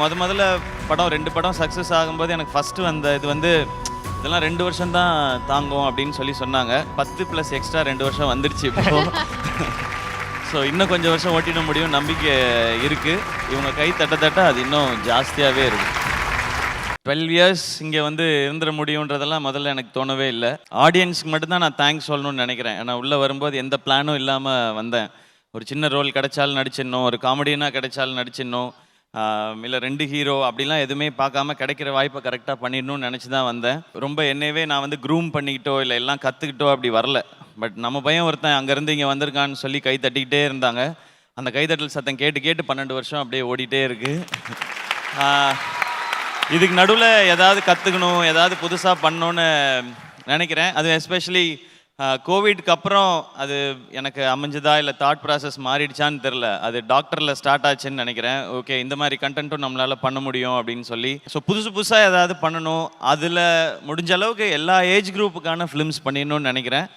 முதல்ல படம் 2 படம் சக்ஸஸ் ஆகும்போது எனக்கு ஃபஸ்ட்டு வந்த இது வந்து இதெல்லாம் 2 வருஷம் தான் தாங்கும் அப்படின்னு சொன்னாங்க. 10 ப்ளஸ் எக்ஸ்ட்ரா 2 வருஷம் வந்துடுச்சு இப்போ. ஸோ இன்னும் கொஞ்சம் வருஷம் ஓட்டிட முடியும் நம்பிக்கை இருக்குது. இவங்க கை தட்ட அது இன்னும் ஜாஸ்தியாகவே இருக்குது. 12 இயர்ஸ் இங்கே வந்து இருந்துட முடியுன்றதெல்லாம் முதல்ல எனக்கு தோணவே இல்லை. ஆடியன்ஸ்க்கு மட்டும்தான் நான் தேங்க்ஸ் சொல்லணும்னு நினைக்கிறேன். ஏன்னா உள்ளே வரும்போது எந்த பிளானும் இல்லாமல் வந்தேன். ஒரு சின்ன ரோல் கிடைச்சாலும் நடிச்சிடணும், ஒரு காமெடினா கிடைச்சாலும் நடிச்சிடணும், இல்லை 2 ஹீரோ அப்படிலாம் எதுவுமே பார்க்காம கிடைக்கிற வாய்ப்பை கரெக்டாக பண்ணிடணும்னு நினச்சி தான் வந்தேன். ரொம்ப என்னவே நான் வந்து க்ரூம் பண்ணிக்கிட்டோ இல்லை எல்லாம் கற்றுக்கிட்டோ அப்படி வரல. பட் நம்ம பையன் ஒருத்தன் அங்கேருந்து இங்கே வந்திருக்கான்னு சொல்லி கை தட்டிக்கிட்டே இருந்தாங்க. அந்த கைத்தட்டல் சத்தம் கேட்டு 12 வருஷம் அப்படியே ஓடிட்டே இருக்குது. இதுக்கு நடுவில் ஏதாவது கற்றுக்கணும், ஏதாவது புதுசாக பண்ணணுன்னு நினைக்கிறேன். அது எஸ்பெஷலி கோவிட்க்கு அப்புறம் அது எனக்கு அமைஞ்சதா இல்லை தாட் ப்ராசஸ் மாறிடுச்சான்னு தெரில. அது டாக்டரில் ஸ்டார்ட் ஆச்சுன்னு நினைக்கிறேன். ஓகே, இந்த மாதிரி கண்டென்ட்டும் நம்மளால் பண்ண முடியும் அப்படின்னு சொல்லி ஸோ புதுசாக ஏதாவது பண்ணணும். அதில் முடிஞ்ச அளவுக்கு எல்லா ஏஜ் குரூப்புக்கான ஃபிலிம்ஸ் பண்ணிடணும்னு நினைக்கிறேன்.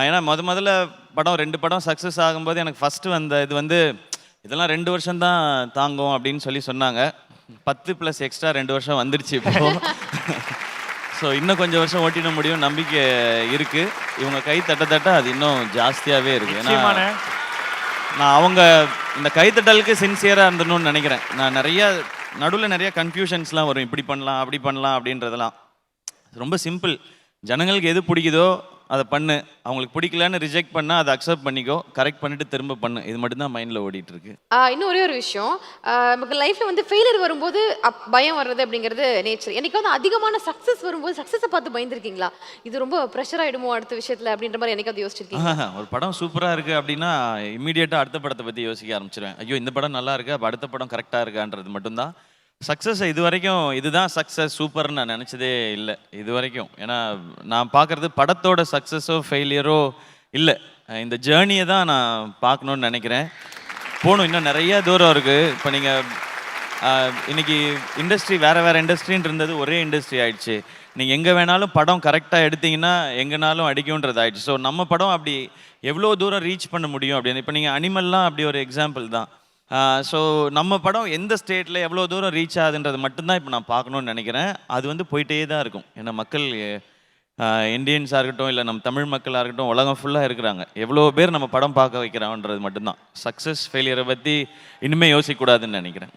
ஏன்னா முதல்ல படம் 2 படம் சக்ஸஸ் ஆகும்போது எனக்கு ஃபஸ்ட்டு வந்த இது வந்து இதெல்லாம் 2 வருஷம் தான் தாங்கும் அப்படின்னு சொன்னாங்க. 10 ப்ளஸ் எக்ஸ்ட்ரா 2 வருஷம் வந்துடுச்சு இப்போ. ஸோ இன்னும் கொஞ்சம் வருஷம் ஓட்டிட முடியும் நம்பிக்கை இருக்குது. இவங்க கை தட்ட அது இன்னும் ஜாஸ்தியாகவே இருக்குது. ஏன்னா நான் அவங்க இந்த கைத்தட்டலுக்கு சின்சியராக இருந்தணும்னு நினைக்கிறேன். நான் நடுவில் நிறைய கன்ஃபியூஷன்ஸ்லாம் வரும். இப்படி பண்ணலாம் அப்படி பண்ணலாம் அப்படின்றதெல்லாம் ரொம்ப சிம்பிள். ஜனங்களுக்கு எது பிடிக்குதோ அதை பண்ணு, அவங்களுக்கு பிடிக்கலன்னு ரிஜெக்ட் பண்ணால் அதை அக்செப்ட் பண்ணிக்கோ, கரெக்ட் பண்ணிட்டு திரும்ப பண்ணு. இது மட்டும்தான் மைண்டில் ஓடிட்டு இருக்கு. இன்னும் ஒரே ஒரு விஷயம், நமக்கு லைஃப்பில் வந்து ஃபெயிலியர் வரும்போது பயம் வர்றது அப்படிங்கிறது நேச்சர். எனக்கு வந்து அதிகமான சக்ஸஸ் வரும்போது சக்ஸஸை பார்த்து பயந்துருக்கீங்களா? இது ரொம்ப ப்ரெஷர் ஆகிடுமோ அடுத்த விஷயத்தில் அப்படின்ற மாதிரி எனக்கு அது யோசிச்சிருக்கீங்க? ஒரு படம் சூப்பராக இருக்குது அப்படின்னா இமீடியட்டாக அடுத்த படத்தை பற்றி யோசிக்க ஆரம்பிச்சிருவேன். ஐயோ இந்த படம் நல்லா இருக்கு, அப்போ அடுத்த படம் கரெக்டாக இருக்கான்றது மட்டும்தான். சக்ஸஸை இது வரைக்கும் இதுதான் சக்ஸஸ் சூப்பர்னு நான் நினச்சதே இல்லை இது வரைக்கும். ஏன்னா நான் பார்க்குறது படத்தோட சக்ஸஸோ ஃபெயிலியரோ இல்லை, இந்த ஜேர்னியை தான் நான் பார்க்கணுன்னு நினைக்கிறேன். போகணும், இன்னும் நிறைய தூரம் இருக்குது. இப்போ நீங்கள் இன்றைக்கி இண்டஸ்ட்ரி வேறு இண்டஸ்ட்ரின்னு இருந்தது ஒரே இண்டஸ்ட்ரி ஆகிடுச்சு. நீங்கள் எங்கே வேணாலும் படம் கரெக்டாக எடுத்திங்கன்னா எங்கேனாலும் அடிக்கும்ன்றது ஆகிடுச்சு. ஸோ நம்ம படம் அப்படி எவ்வளோ தூரம் ரீச் பண்ண முடியும் அப்படின்னு. இப்போ நீங்கள் அனிமல்லாம் அப்படி ஒரு எக்ஸாம்பிள் தான். ஸோ நம்ம படம் எந்த ஸ்டேட்டில் எவ்வளோ தூரம் ரீச் ஆகுதுன்றது மட்டும்தான் இப்போ நான் பார்க்கணுன்னு நினைக்கிறேன். அது வந்து போயிட்டே தான் இருக்கும். ஏன்னா மக்கள் இந்தியன்ஸாக இருக்கட்டும் இல்லை நம்ம தமிழ் மக்களாக இருக்கட்டும் உலகம் ஃபுல்லாக இருக்கிறாங்க. எவ்வளோ பேர் நம்ம படம் பார்க்க வைக்கிறான்றது மட்டும்தான். சக்ஸஸ் ஃபெயிலியரை பற்றி இனிமேல் யோசிக்கக்கூடாதுன்னு நினைக்கிறேன்.